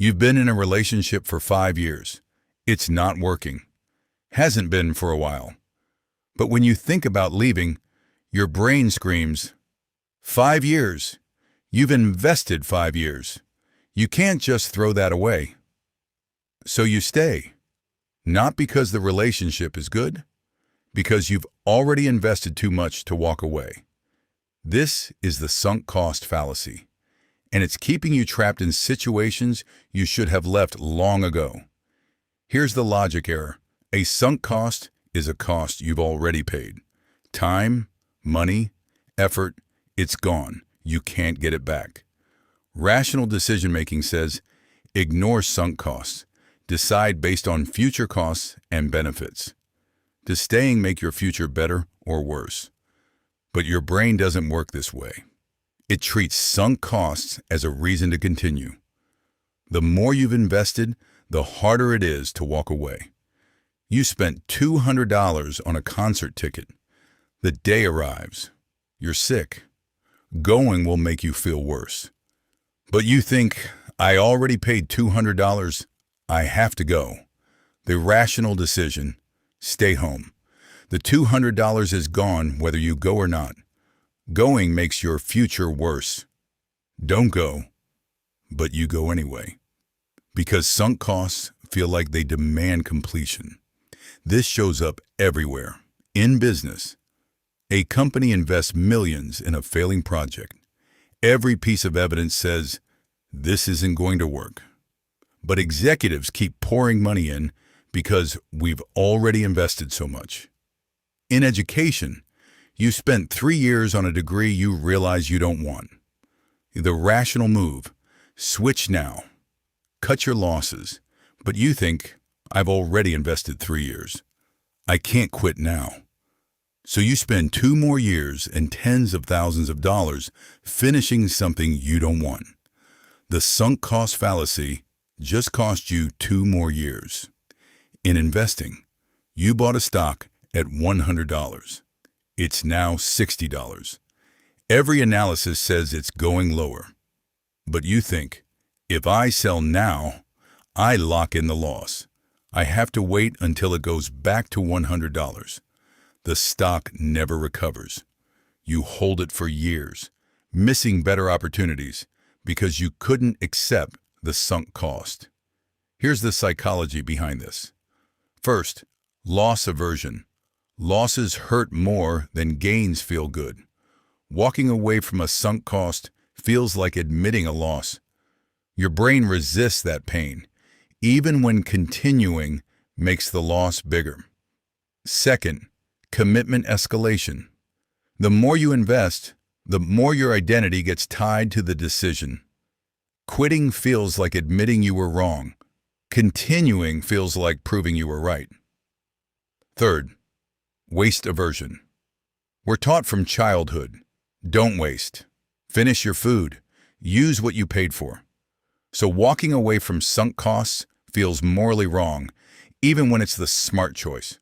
You've been in a relationship for 5 years. It's not working. Hasn't been for a while. But when you think about leaving, your brain screams, 5 years. You've invested 5 years. You can't just throw that away. So you stay. Not because the relationship is good, because you've already invested too much to walk away. This is the sunk cost fallacy, and it's keeping you trapped in situations you should have left long ago. Here's the logic error. A sunk cost is a cost you've already paid. Time, money, effort, it's gone. You can't get it back. Rational decision-making says, ignore sunk costs. Decide based on future costs and benefits. Does staying make your future better or worse? But your brain doesn't work this way. It treats sunk costs as a reason to continue. The more you've invested, the harder it is to walk away. You spent $200 on a concert ticket. The day arrives. You're sick. Going will make you feel worse. But you think, I already paid $200. I have to go. The rational decision, stay home. The $200 is gone whether you go or not. Going makes your future worse. Don't go, but you go anyway. Because sunk costs feel like they demand completion. This shows up everywhere. In business, a company invests millions in a failing project. Every piece of evidence says, this isn't going to work. But executives keep pouring money in because we've already invested so much. In education, you spent 3 years on a degree you realize you don't want. The rational move, switch now. Cut your losses, but you think, I've already invested 3 years. I can't quit now. So you spend 2 more years and tens of thousands of dollars finishing something you don't want. The sunk cost fallacy just cost you 2 more years. In investing, you bought a stock at $100. It's now $60. Every analysis says it's going lower. But you think, if I sell now, I lock in the loss. I have to wait until it goes back to $100. The stock never recovers. You hold it for years, missing better opportunities because you couldn't accept the sunk cost. Here's the psychology behind this. First, loss aversion. Losses hurt more than gains feel good. Walking away from a sunk cost feels like admitting a loss. Your brain resists that pain, even when continuing makes the loss bigger. Second, commitment escalation. The more you invest, the more your identity gets tied to the decision. Quitting feels like admitting you were wrong. Continuing feels like proving you were right. Third, waste aversion. We're taught from childhood, don't waste. Finish your food. Use what you paid for. So walking away from sunk costs feels morally wrong, even when it's the smart choice.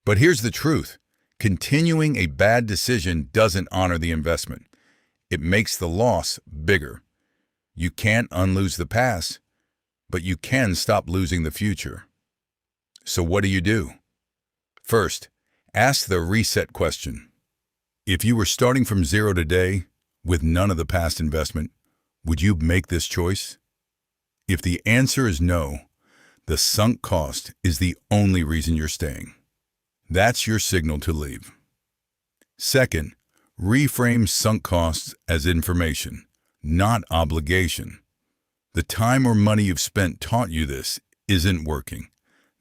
But here's the truth. Continuing a bad decision doesn't honor the investment. It makes the loss bigger. You can't unlose the past, but you can stop losing the future. So what do? First, ask the reset question. If you were starting from zero today, with none of the past investment, would you make this choice? If the answer is no, the sunk cost is the only reason you're staying. That's your signal to leave. Second, reframe sunk costs as information, not obligation. The time or money you've spent taught you this isn't working.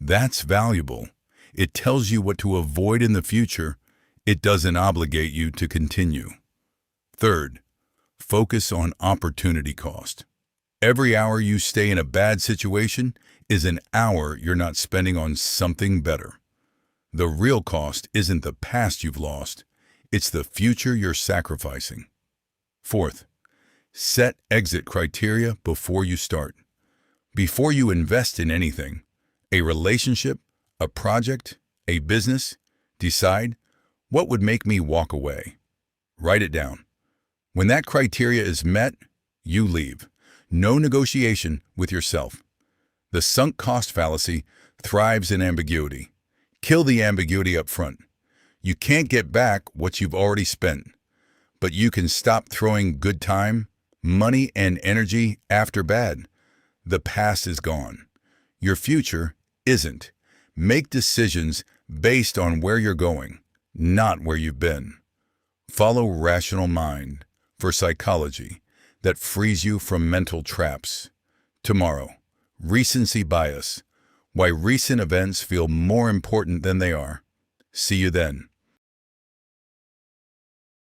That's valuable. It tells you what to avoid in the future. It doesn't obligate you to continue. Third, focus on opportunity cost. Every hour you stay in a bad situation is an hour you're not spending on something better. The real cost isn't the past you've lost. It's the future you're sacrificing. Fourth, set exit criteria before you start. Before you invest in anything, a relationship, a project, a business, decide, what would make me walk away? Write it down. When that criteria is met, you leave. No negotiation with yourself. The sunk cost fallacy thrives in ambiguity. Kill the ambiguity up front. You can't get back what you've already spent, but you can stop throwing good time, money, and energy after bad. The past is gone. Your future isn't. Make decisions based on where you're going, not where you've been. Follow rational mind for psychology that frees you from mental traps. Tomorrow, recency bias. Why recent events feel more important than they are. See you then.